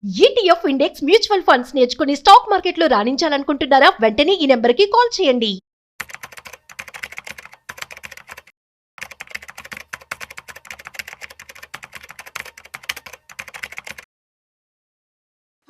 ETF index mutual funds నేర్చుకుని stock మార్కెట్లో రాణించాలనుకుంటున్నారా? వెంటనే ఈ నెంబర్కి కాల్ చేయండి.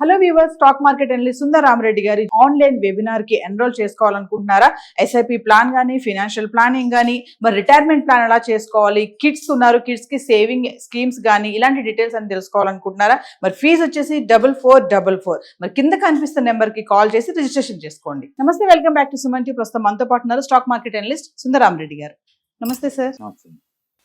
Hello viewers, stock market analyst Sundar Rama Reddy గారి ఆన్లైన్ వెబినార్ కి ఎన్రోల్ చేసుకోవాలనుకుంటున్నారా? ఎస్ఐపి ప్లాన్ కానీ, ఫైనాన్షియల్ ప్లానింగ్ కానీ, మరి రిటైర్మెంట్ ప్లాన్ ఎలా చేసుకోవాలి, కిడ్స్ ఉన్నారు, కిడ్స్ కి సేవింగ్ స్కీమ్స్ కానీ, ఇలాంటి డీటెయిల్స్ అని తెలుసుకోవాలనుకుంటున్నారా? మరి ఫీజు వచ్చేసి 4444. మరి కింద కనిపిస్తున్న నెంబర్ కి కాల్ చేసి రిజిస్ట్రేషన్ చేసుకోండి. నమస్తే, welcome back to Suman TV. ప్రస్తుతం మనతో పాటు ఉన్నారు stock market analyst Sundar Rama Reddy గారు. నమస్తే సార్.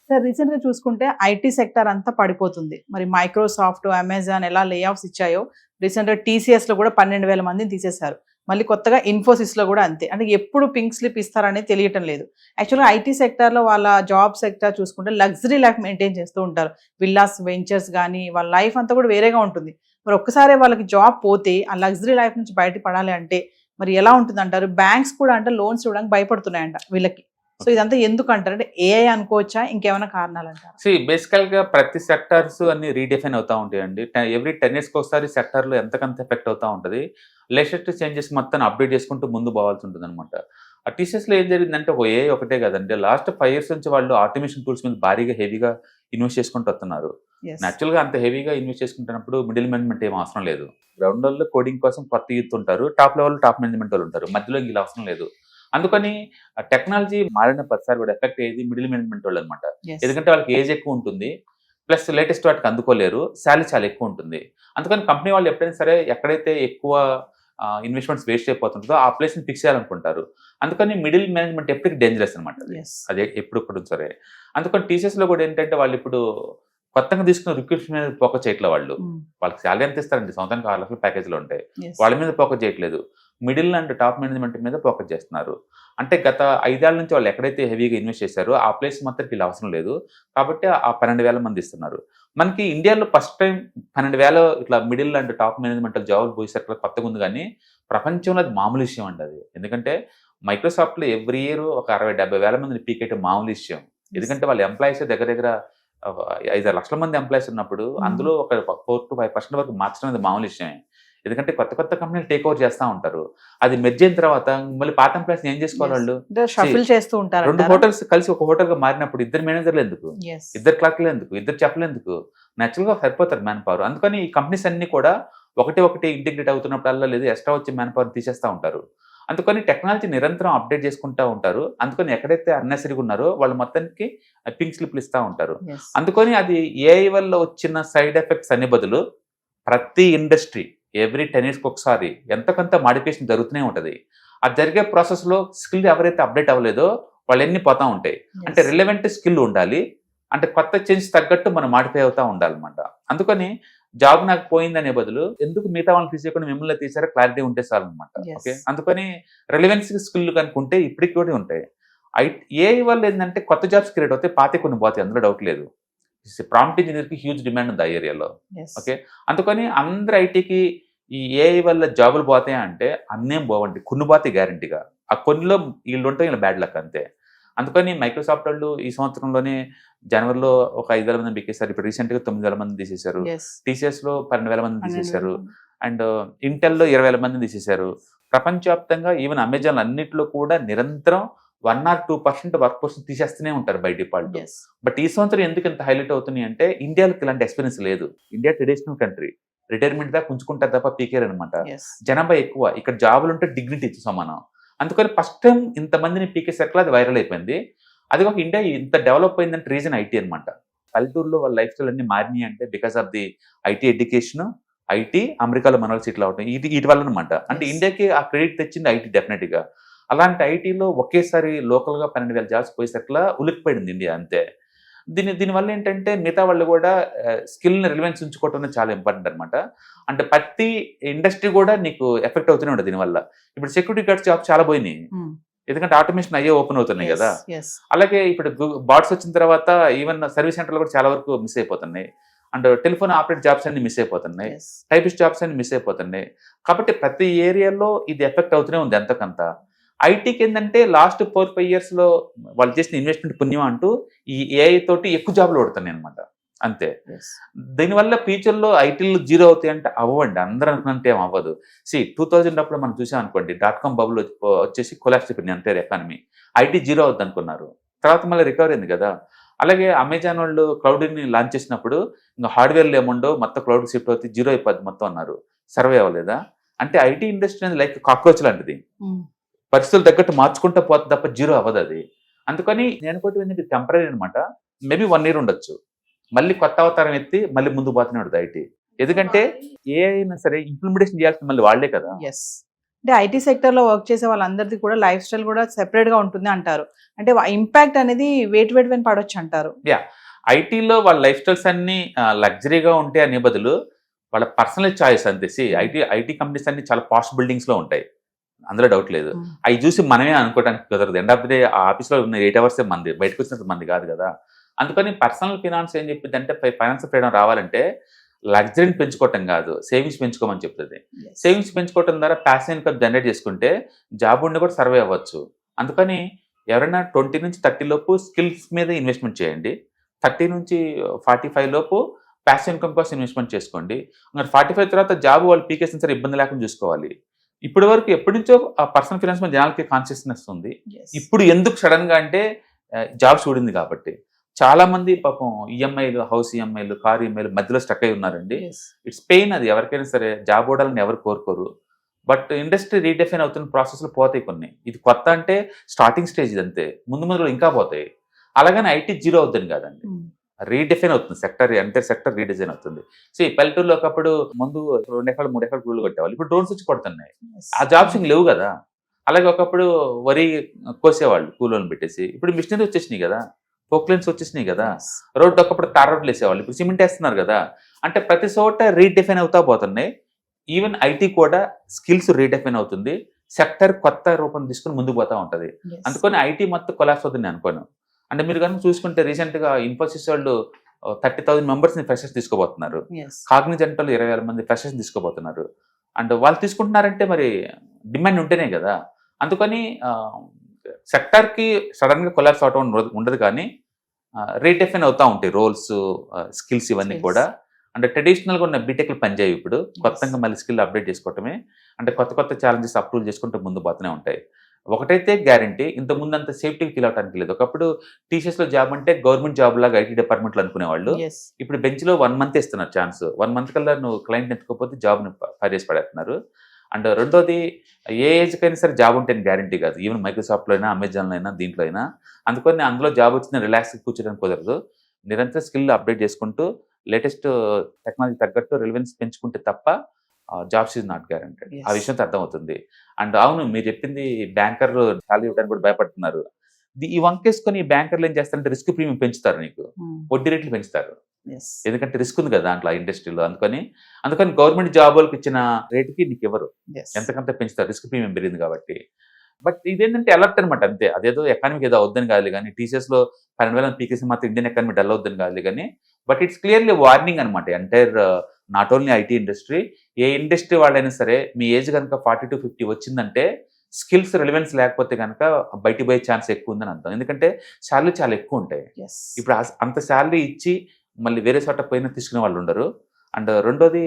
సార్, రీసెంట్ గా చూసుకుంటే ఐటీ సెక్టర్ అంతా పడిపోతుంది. మరి మైక్రోసాఫ్ట్, అమెజాన్ ఎలా లే ఆఫ్స్ ఇచ్చాయో, రీసెంట్ గా TCS లో కూడా 12,000 మందిని తీసేశారు. మళ్ళీ కొత్తగా ఇన్ఫోసిస్ లో కూడా అంతే. అంటే ఎప్పుడు పింక్ స్లిప్ ఇస్తారనేది తెలియటం లేదు. యాక్చువల్గా ఐటీ సెక్టర్ లో వాళ్ళ జాబ్ సెక్టర్ చూసుకుంటే లగ్జరీ లైఫ్ మెయింటైన్ చేస్తూ ఉంటారు. విల్లాస్, వెంచర్స్ కానీ, వాళ్ళ లైఫ్ అంతా కూడా వేరేగా ఉంటుంది. మరి ఒక్కసారి వాళ్ళకి జాబ్ పోతే ఆ లగ్జరీ లైఫ్ నుంచి బయటపడాలి అంటే మరి ఎలా ఉంటుంది అంటారు? బ్యాంక్స్ కూడా అంటే లోన్స్ ఇవ్వడానికి భయపడుతున్నాయంట వీళ్ళకి. సో ఇదంతా ఎందుకు అంటారు? అంటే ఏఐ అనుకోవచ్చా, ఇంకేమైనా కారణాలు అంటారు? బేసికల్ గా ప్రతి సెక్టార్స్ అన్ని రీడిఫైన్ అవుతా ఉంటాయండి. ఎవ్రీ 10 years ఒకసారి సెక్టర్ లో ఎంతకంత ఎఫెక్ట్ అవుతా ఉంటుంది. లేటెస్ట్ చేంజెస్ మొత్తం అప్డేట్ చేసుకుంటూ ముందు పోవాల్సి ఉంటుంది అనమాట. ఆ TCS లో ఏం జరిగిందంటే ఏఐ ఒకటే కదండి, లాస్ట్ 5 years నుంచి వాళ్ళు ఆటోమేషన్ టూల్స్ మీద భారీగా హెవీగా ఇన్వెస్ట్ చేసుకుంటూ వస్తున్నారు. యాక్చువల్ గా అంత హెవీగా ఇన్వెస్ట్ చేసుకుంటున్నప్పుడు మిడిల్ మేనేజ్మెంట్ ఏం అవసరం లేదు. గ్రౌండ్ లెవెల్ కోడింగ్ కోసం కొత్త యూత్ ఉంటారు, టాప్ లెవెల్ టాప్ మేనేజ్మెంట్ వాళ్ళు ఉంటారు, మధ్యలో వీళ్ళు అవసరం లేదు. అందుకని టెక్నాలజీ మారిన ప్రతిసారి కూడా ఎఫెక్ట్ అయ్యేది మిడిల్ మేనేజ్మెంట్ వాళ్ళు అనమాట. ఎందుకంటే వాళ్ళకి ఏజ్ ఎక్కువ ఉంటుంది, ప్లస్ లేటెస్ట్ వాటికి అందుకోలేరు, శాలరీ చాలా ఎక్కువ ఉంటుంది. అందుకని కంపెనీ వాళ్ళు ఎప్పుడైనా సరే ఎక్కడైతే ఎక్కువ ఇన్వెస్ట్మెంట్స్ వేస్ట్ అయిపోతుంటుందో ఆ ప్లేస్ని ఫిక్స్ చేయాలనుకుంటారు. అందుకని మిడిల్ మేనేజ్మెంట్ ఎప్పటికీ డేంజరస్ అనమాట. అదే ఎప్పుడు సరే. అందుకని TCS లో కూడా ఏంటంటే వాళ్ళు ఇప్పుడు కొత్తగా తీసుకున్న రిక్రూట్మెంట్ మీద ఫోకస్ చేయట్లేదు. వాళ్ళకి శాలరీ ఎంత ఇస్తారండి, సంవత్సరానికి 6 లక్షల ప్యాకేజీలు ఉంటాయి, వాళ్ళ మీద ఫోకస్ చేయట్లేదు. మిడిల్ అండ్ టాప్ మేనేజ్మెంట్ మీద ఫోకస్ చేస్తున్నారు. అంటే గత 5 ఏళ్ల నుంచి వాళ్ళు ఎక్కడైతే హెవీగా ఇన్వెస్ట్ చేశారో ఆ ప్లేస్ మొత్తం వీళ్ళు అవసరం లేదు కాబట్టి ఆ 12,000 మంది ఇస్తున్నారు. మనకి ఇండియాలో ఫస్ట్ టైం 12,000 ఇట్లా మిడిల్ అండ్ టాప్ మేనేజ్మెంట్ జాబులు పోయేసరికి కొత్తగా ఉంది, కానీ ప్రపంచంలో అది మామూలు విషయం అండి. అది ఎందుకంటే మైక్రోసాఫ్ట్లో ఎవ్రీ ఇయర్ ఒక 60,000-70,000 మందిని పీకేయటం మామూలు విషయం. ఎందుకంటే వాళ్ళ ఎంప్లాయీస్ దగ్గర 5-6 లక్షల మంది ఎంప్లాయీస్ ఉన్నప్పుడు అందులో ఒక 4-5% వరకు మార్చడం అనేది మామూలు విషయమే. ఎందుకంటే కొత్త కంపెనీలు టేక్ ఓవర్ చేస్తూ ఉంటారు. అది మెర్జ్ అయిన తర్వాత మళ్ళీ పాత ఎంప్లాయీస్ ఏం చేసుకోవాలి? వాళ్ళు షఫిల్ చేస్తూ ఉంటారు. 2 హోటల్స్ కలిసి ఒక హోటల్ గా మారినప్పుడు 2 మేనేజర్లు ఎందుకు, 2 క్లర్క్లు ఎందుకు, 2 చెఫ్లు ఎందుకు? నేచురల్ గా సరిపోతారు మ్యాన్ పవర్. అందుకని ఈ కంపెనీస్ అన్ని కూడా ఒకటి ఇంటిగ్రేట్ అవుతున్నప్పుడల్లా లేదు ఎక్స్ట్రా వచ్చి మ్యాన్ పవర్ తీసేస్తూ ఉంటారు. అందుకని టెక్నాలజీ నిరంతరం అప్డేట్ చేసుకుంటూ ఉంటారు. అందుకని ఎక్కడైతే అన్నెసరీగా ఉన్నారో వాళ్ళు మొత్తానికి పింక్ స్లిప్లు ఇస్తూ ఉంటారు. అందుకని అది ఏఐ వల్ల వచ్చిన సైడ్ ఎఫెక్ట్స్ అనే బదులు ప్రతి ఇండస్ట్రీ ఎవ్రీ 10 years ఒకసారి ఎంతకంత మాడిఫికేషన్ జరుగుతూనే ఉంటుంది. అది జరిగే ప్రాసెస్లో స్కిల్ ఎవరైతే అప్డేట్ అవ్వలేదో వాళ్ళు ఎన్ని పోతూ ఉంటాయి. అంటే రిలవెంట్ స్కిల్ ఉండాలి, అంటే కొత్త చేంజ్ తగ్గట్టు మనం మాడిఫై అవుతూ ఉండాలన్నమాట. అందుకని జాబ్ నాకు పోయిందనే బదులు ఎందుకు మిగతా వాళ్ళని తీసేయకుండా మిమ్మల్ని తీసారో క్లారిటీ ఉంటే చాలు అనమాట. ఓకే, అందుకని రిలవెన్స్ స్కిల్ కనుకుంటే ఇప్పటికి కూడా ఉంటాయి. ఏఐ వల్ల ఏంటంటే కొత్త జాబ్స్ క్రియేట్ అవుతాయి, పాతే కొన్ని పోతాయి, అందులో డౌట్ లేదు. ప్రాంప్ట్ ఇంజనీర్కి హ్యూజ్ డిమాండ్ ఉంది ఆ ఏరియాలో. ఓకే, అందుకని అందరు ఐటీకి ఈ ఏఐ వల్ల జాబులు పోతాయి అంటే అన్నేం పోవండి, కొన్ని పోతాయి గ్యారంటీగా. ఆ కొన్నిలో వీళ్ళు ఉంటే వీళ్ళ బ్యాడ్ లక్ అంతే. అందుకని మైక్రోసాఫ్ట్ వాళ్ళు ఈ సంవత్సరంలోనే జనవరిలో ఒక 5,000 మందిని బిక్కేశారు. ఇప్పుడు రీసెంట్గా 9,000 మందిని తీసేశారు. TCS లో 12,000 మందిని తీసేశారు. అండ్ ఇంటెల్లో 20,000 మందిని తీసేశారు. ప్రపంచవ్యాప్తంగా ఈవెన్ అమెజాన్ అన్నింటిలో కూడా నిరంతరం 1 or 2% వర్క్ ఫోర్స్ తీసేస్తూనే ఉంటారు బై డిఫాల్ట్. బట్ ఈ సంవత్సరం ఎందుకు ఇంత హైలైట్ అవుతున్నాయి అంటే ఇండియాకి ఇలాంటి ఎక్స్పీరియన్స్ లేదు. ఇండియా ట్రెడిషనల్ కంట్రీ, రిటైర్మెంట్ దాకా ఉంచుకుంటారు తప్ప పీకేర్ అనమాట. జనాభా ఎక్కువ, ఇక్కడ జాబులు ఉంటే డిగ్నిటీ ఇచ్చి సమానం. అందుకని ఫస్ట్ టైం ఇంతమందిని పీకేసరికి అది వైరల్ అయిపోయింది. అది ఒక ఇండియా ఇంత డెవలప్ అయిందంటే రీజన్ ఐటీ అనమాట. పల్లెటూరులో వాళ్ళ లైఫ్ స్టైల్ అన్ని మారినాయి అంటే because of the IT education, IT అమెరికాలో మన వాళ్ళు సెటిల్ అవటం, వీటి వల్ల అనమాట. అంటే ఇండియాకి ఆ క్రెడిట్ తెచ్చింది ఐటీ డెఫినెట్గా. అలాంటి ఐటీలో ఒకేసారి లోకల్గా 12,000 జాబ్స్ పోయేసరిలా ఉలిక్కిపోయింది ఇండియా అంతే. దీనివల్ల ఏంటంటే మిగతా వాళ్ళు కూడా స్కిల్ని రిలవెన్స్ ఉంచుకోవటం అనేది చాలా ఇంపార్టెంట్ అనమాట. అంటే ప్రతి ఇండస్ట్రీ కూడా నీకు ఎఫెక్ట్ అవుతూనే ఉంటుంది దీనివల్ల. ఇప్పుడు సెక్యూరిటీ గార్డ్స్ జాబ్స్ చాలా పోయినాయి, ఎందుకంటే ఆటోమేషన్ అయ్యే ఓపెన్ అవుతున్నాయి కదా. అలాగే ఇప్పుడు బాట్స్ వచ్చిన తర్వాత ఈవెన్ సర్వీస్ సెంటర్లో కూడా చాలా వరకు మిస్ అయిపోతున్నాయి. అండ్ టెలిఫోన్ ఆపరేట్ జాబ్స్ అన్ని మిస్ అయిపోతున్నాయి, టైపిస్ట్ జాబ్స్ అన్ని మిస్ అయిపోతున్నాయి. కాబట్టి ప్రతి ఏరియాలో ఇది ఎఫెక్ట్ అవుతూనే ఉంది ఎంతకంత. ఐటీకి ఏంటంటే లాస్ట్ 4-5 yearsలో వాళ్ళు చేసిన ఇన్వెస్ట్మెంట్ పుణ్యం అంటూ ఈ ఏఐ తోటి ఎక్కువ జాబ్లు పడుతున్నాయి అనమాట. అంతే. దీనివల్ల ఫ్యూచర్లో ఐటీలు జీరో అవుతాయి అంటే అవ్వండి, అందరూ అనుకున్నంటే ఏం అవ్వదు. 2000 అప్పుడు మనం చూసాం అనుకోండి, .com బబుల్ వచ్చేసి కొలాప్స్ అయిపోయింది అంతే ఎకానమీ. ఐటీ జీరో అవుద్ది అనుకున్నారు, తర్వాత మళ్ళీ రికవర్ అయింది కదా. అలాగే అమెజాన్ వాళ్ళు క్లౌడ్ని లాంచ్ చేసినప్పుడు ఇంకా హార్డ్వేర్లు ఏముండో మొత్తం క్లౌడ్ షిఫ్ట్ అవుతుంది, జీరో అయిపోద్ది మొత్తం అన్నారు. సర్వే అవ్వలేదా? అంటే ఐటీ ఇండస్ట్రీ అనేది లైక్ కాక్రోచ్ లాంటిది, పరిస్థితులు తగ్గట్టు మార్చుకుంటూ పోతుంది తప్ప జీరో అవ్వదు అది. అందుకని నేను అనుకోవటం ఏంటంటే టెంపరీ అనమాట. మేబీ 1 year ఉండొచ్చు, మళ్ళీ కొత్త అవతారం ఎత్తి మళ్ళీ ముందు పోతూనే ఉంటుంది ఐటీ. ఎందుకంటే ఏ అయినా సరే ఇంప్లిమెంటేషన్ చేయాల్సింది మళ్ళీ వాళ్లే కదా. అంటే ఐటీ సెక్టర్ లో వర్క్ చేసే వాళ్ళందరిది కూడా లైఫ్ స్టైల్ కూడా సెపరేట్ గా ఉంటుంది అంటారు. అంటే ఇంపాక్ట్ అనేది వేట్ పైన పడవచ్చు అంటారు. ఐటీలో వాళ్ళ లైఫ్ స్టైల్స్ అన్ని లగ్జరీగా ఉంటాయి అనే బదులు వాళ్ళ పర్సనల్ చాయిస్ అంతే. ఐటీ కంపెనీస్ అన్ని చాలా పాస్ట్ బిల్డింగ్స్ లో ఉంటాయి, అందులో డౌట్ లేదు. అవి చూసి మనమే అనుకోవడానికి కుదరదు. ఎండ్ ఆఫ్ ది డే ఆ ఆఫీస్లో ఉన్న 8 hours మంది, బయటకు వచ్చినంత మంది కాదు కదా. అందుకని పర్సనల్ ఫినాన్స్ ఏం చెప్పింది అంటే ఫైనాన్షియల్ ఫ్రీడమ్ రావాలంటే లగ్జరీని పెంచుకోవటం కాదు, సేవింగ్స్ పెంచుకోమని చెప్తుంది. సేవింగ్స్ పెంచుకోవటం ద్వారా ప్యాసివ్ ఇన్కమ్ జనరేట్ చేసుకుంటే జాబ్ ఉండి కూడా సర్వే అవ్వచ్చు. అందుకని ఎవరైనా 20 నుంచి 30 లోపు స్కిల్స్ మీద ఇన్వెస్ట్మెంట్ చేయండి, 30 నుంచి 45 లోపు ప్యాసివ్ ఇన్కమ్ కోసం ఇన్వెస్ట్మెంట్ చేసుకోండి. 45 తర్వాత జాబ్ వాళ్ళు పీకేసిన సరే ఇబ్బంది లేకుండా చూసుకోవాలి. ఇప్పటి వరకు ఎప్పటి నుంచో ఆ పర్సనల్ ఫినాన్స్ మీద జనాలకి కాన్షియస్నెస్ ఉంది. ఇప్పుడు ఎందుకు సడన్ గా అంటే జాబ్స్ ఊడింది కాబట్టి. చాలా మంది పాపం ఈఎంఐలు, హౌస్ ఈఎంఐలు, కార్ ఈఎంఐలు మధ్యలో స్టక్ అయి ఉన్నారండి. ఇట్స్ పెయిన్ అది. ఎవరికైనా సరే జాబ్ ఓడాలని ఎవరు కోరుకోరు, బట్ ఇండస్ట్రీ రీడెఫైన్ అవుతున్న ప్రాసెస్లో పోతాయి కొన్ని. ఇది కొత్త అంటే స్టార్టింగ్ స్టేజ్ అంతే, ముందు ముందు ఇంకా పోతాయి. అలాగని ఐటీ జీరో అవుతుంది కాదండి, రీడిఫైన్ అవుతుంది సెక్టర్, ఎంటైర్ సెక్టర్ రీడిజైన్ అవుతుంది. పల్లెటూరులో ఒకప్పుడు ముందు 2 ఎకరాలు 3 ఎకరాలు గుళ్ళు కొట్టేవాళ్ళు, ఇప్పుడు డ్రోన్స్ వచ్చి కొడుతున్నాయి. ఆ జాబ్స్ ఇంక లేవు కదా. అలాగే ఒకప్పుడు వరి కోసేవాళ్ళు కూలోని పెట్టేసి, ఇప్పుడు మిషనరీ వచ్చేసినాయి కదా, పోక్లైన్స్ వచ్చేసినాయి కదా. రోడ్డు ఒకప్పుడు తార్ రోడ్లు వేసేవాళ్ళు, ఇప్పుడు సిమెంట్ వేస్తున్నారు కదా. అంటే ప్రతి చోట రీడిఫైన్ అవుతా పోతున్నాయి. ఈవెన్ ఐటీ కూడా స్కిల్స్ రీడిఫైన్ అవుతుంది, సెక్టర్ కొత్త రూపం తీసుకుని ముందుకు పోతా ఉంటుంది. అందుకని ఐటీ మొత్తం కొలాప్స్ అవుతుంది అనుకోను. అంటే మీరు కనుక చూసుకుంటే రీసెంట్ గా ఇన్ఫోసిస్ వాళ్ళు 30,000 మెంబర్స్ని ఫ్రెషర్స్ తీసుకోబోతున్నారు. కాగ్నిజెంట్ వాళ్ళు 20,000 మంది ఫ్రెషర్స్ తీసుకోబోతున్నారు. అండ్ వాళ్ళు తీసుకుంటున్నారంటే మరి డిమాండ్ ఉంటేనే కదా. అందుకని సెక్టార్కి సడన్ గా కొలాప్స్ అవటం ఉండదు, కానీ రీడెఫైన్ అవుతా ఉంటాయి రోల్స్, స్కిల్స్ ఇవన్నీ కూడా. అంటే ట్రెడిషనల్గా ఉన్న బీటెక్లు పనిచేయవు, ఇప్పుడు కొత్తగా మళ్ళీ స్కిల్ అప్డేట్ చేసుకోవటమే. అంటే కొత్త కొత్త ఛాలెంజెస్ అప్రూవ్ చేసుకుంటూ ముందు పోతూనే ఉంటాయి. ఒకటైతే గ్యారంటీ, ఇంతకుముందు అంత సేఫ్టీకి ఫీల్ అవడానికి లేదు. ఒకప్పుడు టీసీఎస్లో జాబ్ అంటే గవర్నమెంట్ జాబ్ లాగా ఐటీ డిపార్ట్మెంట్లో అనుకునేవాళ్ళు. ఇప్పుడు బెంచ్లో 1 month ఇస్తున్నారు ఛాన్స్. 1 month కల్లా నువ్వు క్లయింట్ ఎత్తుకోకపోతే జాబ్ని ఫైర్ పడేస్తున్నారు. అండ్ రెండోది, ఏ ఏజ్కైనా సరే జాబ్ ఉంటే గ్యారంటీ కాదు. ఈవెన్ మైక్రోసాఫ్ట్లో అయినా, అమెజాన్లో అయినా, దీంట్లో అయినా. అందుకని అందులో జాబ్ వచ్చిన రిలాక్స్ కూర్చోడానికి కుదరదు. నిరంతరం స్కిల్ అప్డేట్ చేసుకుంటూ లేటెస్ట్ టెక్నాలజీ తగ్గట్టు రిలవెన్స్ పెంచుకుంటే తప్ప జాబ్స్ ఈజ్ నాట్ గ్యారంటెడ్. ఆ విషయంతో అర్థమవుతుంది. అండ్ అవును, మీరు చెప్పింది బ్యాంకర్లు శాలరీ ఇవ్వడానికి కూడా భయపడుతున్నారు. ఈ వంకేసుకొని బ్యాంకర్లు ఏం చేస్తారంటే రిస్క్ ప్రీమియం పెంచుతారు, నీకు వడ్డీ రేట్లు పెంచుతారు. ఎందుకంటే రిస్క్ ఉంది కదా దాంట్లో ఇండస్ట్రీలో. అందుకని గవర్నమెంట్ జాబ్ వాళ్ళకి ఇచ్చిన రేటుకి నీకు ఎవరు ఎంతకంత పెంచుతారు, రిస్క్ ప్రీమియం పెరిగింది కాబట్టి. బట్ ఇదేంటంటే అలర్ట్ అనమాట అంతే. అదేదో ఎకానమీకి ఏదో అవుద్దని కాదు కానీ, టీసీఎస్లో 12,000 పీకేసి మాత్రం ఇండియన్ ఎకానమీ డల్ అవుద్దని కాదు కానీ, బట్ ఇట్స్ క్లియర్లీ వార్నింగ్ అనమాట entire not only IT industry. A industry వాళ్ళైనా సరే మీ ఏజ్ కనుక 40 to 50 వచ్చిందంటే స్కిల్స్ రిలవెన్స్ లేకపోతే కనుక బయటికి పోయే ఛాన్స్ ఎక్కువ ఉందని అర్థం. ఎందుకంటే శాలరీ చాలా ఎక్కువ ఉంటాయి. ఇప్పుడు అంత శాలరీ ఇచ్చి మళ్ళీ వేరే చోట పోయినా తీసుకునే వాళ్ళు ఉండరు. అండ్ రెండోది,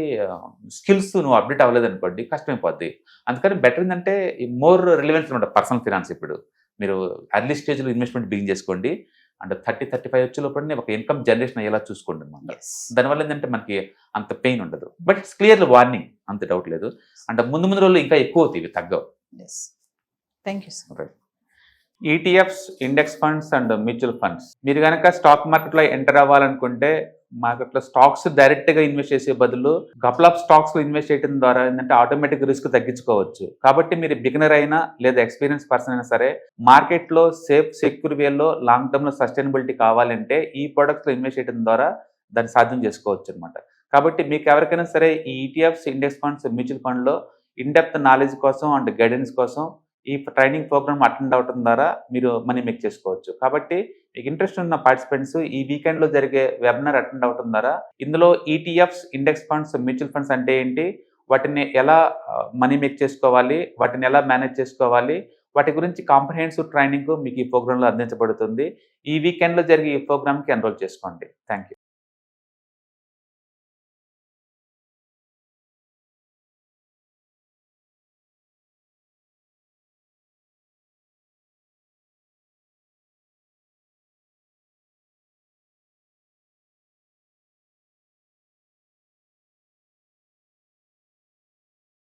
స్కిల్స్ నువ్వు అప్డేట్ అవ్వలేదు అనుకోండి కష్టమైపోద్ది. అందుకని బెటర్ ఏంటంటే మోర్ రిలవెన్స్ అనమాట పర్సనల్ ఫినాన్స్. ఇప్పుడు మీరు ఎర్లీ స్టేజ్లో ఇన్వెస్ట్మెంట్ బిగిన్ చేసుకోండి. అంటే 30-35 వచ్చే లోపలనే ఒక ఇన్కమ్ జనరేషన్ అయ్యేలా చూసుకోండి అనమాట. దానివల్ల ఏంటంటే మనకి అంత పెయిన్ ఉండదు. బట్ ఇట్స్ క్లియర్లీ వార్నింగ్, అంత డౌట్ లేదు. అంటే ముందు రోజులు ఇంకా ఎక్కువ అవుతాయి, తగ్గవు. Thank you sir. ETFs, index funds and mutual funds. మీరు కనుక స్టాక్ మార్కెట్లో ఎంటర్ అవ్వాలనుకుంటే, మార్కెట్లో స్టాక్స్ డైరెక్ట్గా ఇన్వెస్ట్ చేసే బదులు కపుల్ ఆఫ్ స్టాక్స్లో ఇన్వెస్ట్ చేయడం ద్వారా ఏంటంటే ఆటోమేటిక్ రిస్క్ తగ్గించుకోవచ్చు. కాబట్టి మీరు బిగినర్ అయినా లేదా ఎక్స్పీరియన్స్ పర్సన్ అయినా సరే, మార్కెట్లో సేఫ్ సెక్యూర్ వేలో లాంగ్ టర్మ్లో సస్టైనబిలిటీ కావాలంటే ఈ ప్రొడక్ట్స్లో ఇన్వెస్ట్ చేయడం ద్వారా దాన్ని సాధ్యం చేసుకోవచ్చు అనమాట. కాబట్టి మీకు ఎవరికైనా సరే ఈ ఈటీఎఫ్స్, ఇండెక్స్ ఫండ్స్, మ్యూచువల్ ఫండ్లో ఇన్డెప్త్ నాలెడ్జ్ కోసం అండ్ గైడెన్స్ కోసం ఈ ట్రైనింగ్ ప్రోగ్రామ్ అటెండ్ అవడం ద్వారా మీరు మనీ మేక్ చేసుకోవచ్చు. కాబట్టి మీకు ఇంట్రెస్ట్ ఉన్న పార్టిసిపెంట్స్ ఈ వీకెండ్లో జరిగే వెబినార్ అటెండ్ అవడం ద్వారా ఇందులో ETFs, index funds, mutual funds అంటే ఏంటి, వాటిని ఎలా మనీ మేక్ చేసుకోవాలి, వాటిని ఎలా మేనేజ్ చేసుకోవాలి, వాటి గురించి కాంప్రహెన్సివ్ ట్రైనింగ్ మీకు ఈ ప్రోగ్రాంలో అందించబడుతుంది. ఈ వీకెండ్లో జరిగే ఈ ప్రోగ్రామ్కి ఎన్రోల్ చేసుకోండి. Thank you.